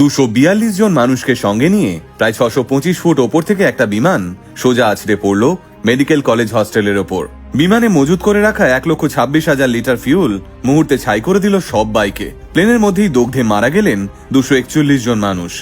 242 জন মানুষকে সঙ্গে নিয়ে প্রায় 625 ফুট ওপর থেকে একটা বিমান সোজা আছড়ে পড়ল মেডিকেল কলেজ হস্টেলের ওপর। বিমানে মজুত করে রাখা 1,26,000 লিটার ফিউল মুহূর্তে ছাই করে দিল সব বাইকে। প্লেনের মধ্যেই দগ্ধে মারা গেলেন 241 জন মানুষ,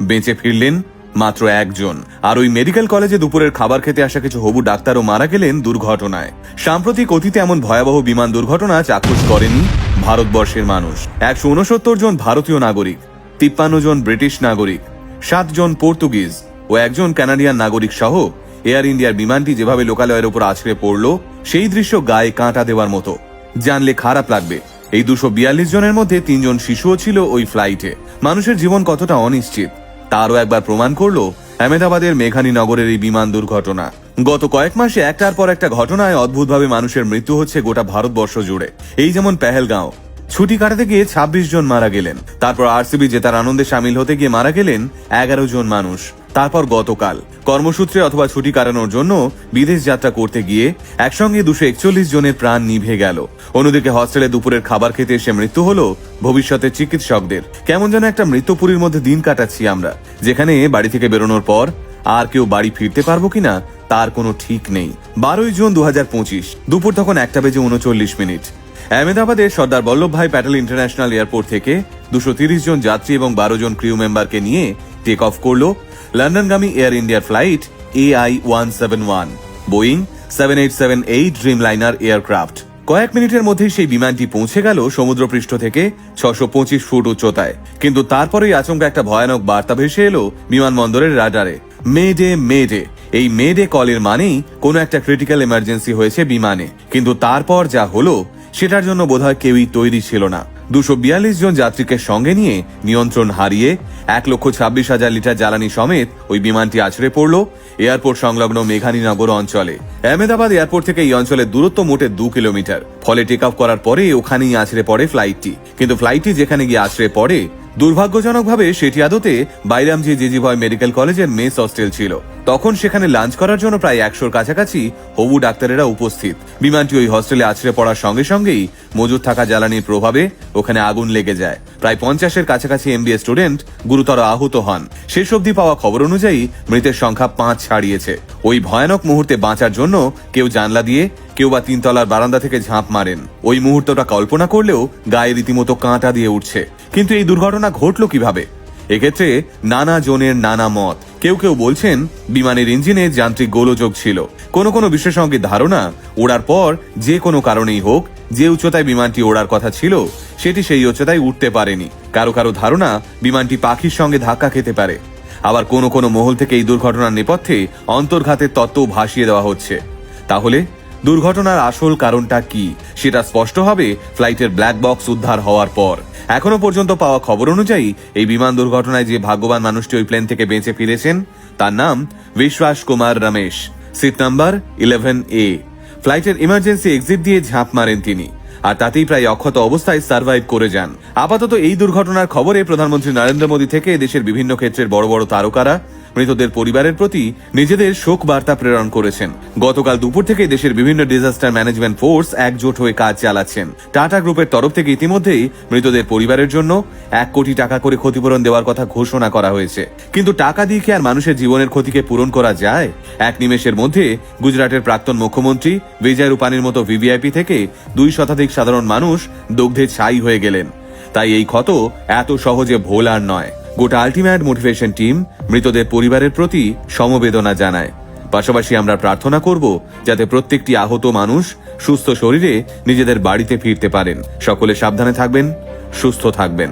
বেঁচে ফিরলেন মাত্র একজন। আর ওই মেডিকেল কলেজে দুপুরের খাবার খেতে আসা কিছু হবু ডাক্তারও মারা গেলেন দুর্ঘটনায়। সাম্প্রতিক অতীতে এমন ভয়াবহ বিমান দুর্ঘটনা চাক্ষুষ করেনি ভারতবর্ষের মানুষ। 169 জন ভারতীয় নাগরিক, 53 জন ব্রিটিশ নাগরিক, 7 জন পর্তুগিজ ও 1 জন কানাডিয়ান নাগরিক সহ এয়ার ইন্ডিয়ার বিমানটি যেভাবে লোকালয়ের উপর আছড়ে পড়ল, সেই দৃশ্য গায়ে কাঁটা দেওয়ার মতো। জানলে খারাপ লাগবে, এই 242 জনের মধ্যে 3 জন শিশুও ছিল ওই ফ্লাইটে। মানুষের জীবন কতটা অনিশ্চিত তারও একবার প্রমাণ করলো আহমেদাবাদের মেঘানী নগরের এই বিমান দুর্ঘটনা। গত কয়েক মাসে একটার পর একটা ঘটনায় অদ্ভুতভাবে মানুষের মৃত্যু হচ্ছে গোটা ভারতবর্ষ জুড়ে। এই যেমন পেহেলগাঁও, ছুটি কাটাতে গিয়ে 26 জন মারা গেলেন। তারপর আরসিবি জেতার আনন্দে সামিল হতে গিয়ে মারা গেলেন 11 জন মানুষ। তারপর গতকাল কর্মসূত্রে অথবা ছুটি কাটানোর জন্য বিদেশ যাত্রা করতে গিয়ে একসঙ্গে 241 জনের প্রাণ নিভে গেল। অন্যদিকে হস্টেলে দুপুরের খাবার খেতে এসে মৃত্যু হলো ভবিষ্যতের চিকিৎসকদের। কেমন যেন একটা মৃত্যুপুরীর মধ্যে দিন কাটাচ্ছি আমরা, যেখানে বাড়ি থেকে বেরোনোর পর আর কেউ বাড়ি ফিরতে পারবো কিনা তার কোনো ঠিক নেই। 12 জুন 2025 দুপুর তখন 1:39। আহমেদাবাদের সর্দার বল্লভভাই প্যাটেল ইন্টারন্যাশনাল এয়ারপোর্ট থেকে 230 জন যাত্রী এবং 12 জন ক্রিউ মেম্বারকে নিয়ে টেক অফ করলো লন্ডনগামী এয়ার ইন্ডিয়ার flight AI-171 Boeing 7878 Dreamliner aircraft. কয়েক মিনিটের মধ্যেই সেই বিমানটি পৌঁছে গেল সমুদ্রপৃষ্ঠ থেকে 625 ফুট উচ্চতায়। কিন্তু তারপরেই আচমকা একটা ভয়ানক বার্তা ভেসে এলো বিমানবন্দরের রাডারে, মেডে মেডে। এই মেডে কলের মানেই কোনো একটা ক্রিটিক্যাল এমার্জেন্সি হয়েছে বিমানে। কিন্তু তারপর যা হলো সেটার জন্য বোধহয় কেউই তৈরি ছিল না। 242 জন যাত্রীকে সঙ্গে নিয়ে নিয়ন্ত্রণ হারিয়ে 1,26,000 লিটার জ্বালানি সমেত ওই বিমানটি আছড়ে পড়ল এয়ারপোর্ট সংলগ্ন মেঘানীনগর অঞ্চলে। আহমেদাবাদ এয়ারপোর্ট থেকে এই অঞ্চলের দূরত্ব মোটে 2 কিলোমিটার। ফলে টেক অফ করার পরে ওখানেই আছড়ে পড়ে ফ্লাইটটি। কিন্তু ফ্লাইটটি যেখানে গিয়ে আছড়ে পড়ে, দুর্ভাগ্যজনকভাবে সেটি আদতে বাইরামজি জিজিভয় মেডিকেল কলেজের মেস হস্টেল ছিল। তখন সেখানে লাঞ্চ করার জন্য প্রায় 100-র কাছাকাছি হবু ডাক্তারেরা উপস্থিত। বিমানটি ওই হস্টেলে আছড়ে পড়ার সঙ্গে সঙ্গেই মজুদ থাকা জ্বালানির প্রভাবে ওখানে আগুন লেগে যায়। প্রায় 50-এর কাছাকাছি MBA স্টুডেন্ট গুরুতর আহত হন। শেষ অবধি পাওয়া খবর অনুযায়ী মৃতের সংখ্যা 5 ছাড়িয়েছে। ওই ভয়ানক মুহূর্তে বাঁচার জন্য কেউ জানলা দিয়ে, কেউ বা 3 তলার বারান্দা থেকে ঝাঁপ মারেন। ওই মুহূর্তটা কল্পনা করলেও গায়ে রীতিমতো কাঁটা দিয়ে উঠছে। কিন্তু এই দুর্ঘটনা ঘটল কিভাবে? এক্ষেত্রে নানা জনের নানা মত। কেউ কেউ বলছেন বিমানের ইঞ্জিনে যান্ত্রিক গোলযোগ ছিল। কোনো বিশেষজ্ঞের ধারণা ওড়ার পর যে কোনো কারণেই হোক, যে উচ্চতায় বিমানটি ওড়ার কথা ছিল সেটি সেই উচ্চতায় উঠতে পারেনি। কারো ধারণা বিমানটি পাখির সঙ্গে ধাক্কা খেতে পারে। আবার কোনো মহল থেকে এই দুর্ঘটনার নেপথ্যে অন্তর্ঘাতের তত্ত্ব ভাসিয়ে দেওয়া হচ্ছে। তাহলে দুর্ঘটনার আসল কারণটা কি সেটা স্পষ্ট হবে ফ্লাইটের ব্ল্যাক বক্স উদ্ধার হওয়ার পর। এখনো পর্যন্ত পাওয়া খবর অনুযায়ী এই বিমান দুর্ঘটনায় যে ভাগ্যবান মানুষটি ওই প্লেন থেকে বেঁচে ফিরেছেন তার নাম বিশ্বাস Kumar Ramesh, seat number 11A। ফ্লাইটের ইমার্জেন্সি এক্সিট দিয়ে ঝাঁপ মারেন তিনি, আর তাতেই প্রায় অক্ষত অবস্থায় সার্ভাইভ করে যান। আপাতত এই দুর্ঘটনার খবরে প্রধানমন্ত্রী নরেন্দ্র মোদী থেকে দেশের বিভিন্ন ক্ষেত্রের বড় বড় তারকারা মৃতদের পরিবারের প্রতি নিজেদের শোক বার্তা প্রেরণ করেছেন। গতকাল দুপুর থেকে দেশের বিভিন্ন ডিজাস্টার ম্যানেজমেন্ট ফোর্স একজোট হয়ে কাজ চালাচ্ছেন। টাটা গ্রুপের তরফ থেকে ইতিমধ্যেই মৃতদের পরিবারের জন্য 1 কোটি টাকা করে ক্ষতিপূরণ দেওয়ার কথা ঘোষণা করা হয়েছে। কিন্তু টাকা দিয়ে কি আর মানুষের জীবনের ক্ষতিকে পূরণ করা যায়? এক নিমেষের মধ্যে গুজরাটের প্রাক্তন মুখ্যমন্ত্রী বিজয় রূপানির মতো VVIP থেকে 2 শতাধিক সাধারণ মানুষ দগ্ধে ছাই হয়ে গেলেন। তাই এই ক্ষত এত সহজে ভোলার নয়। গোটা আলটিমেট মোটিভেশন টিম মৃতদের পরিবারের প্রতি সমবেদনা জানায়। পাশাপাশি আমরা প্রার্থনা করব যাতে প্রত্যেকটি আহত মানুষ সুস্থ শরীরে নিজেদের বাড়িতে ফিরতে পারেন। সকলে সাবধানে থাকবেন, সুস্থ থাকবেন।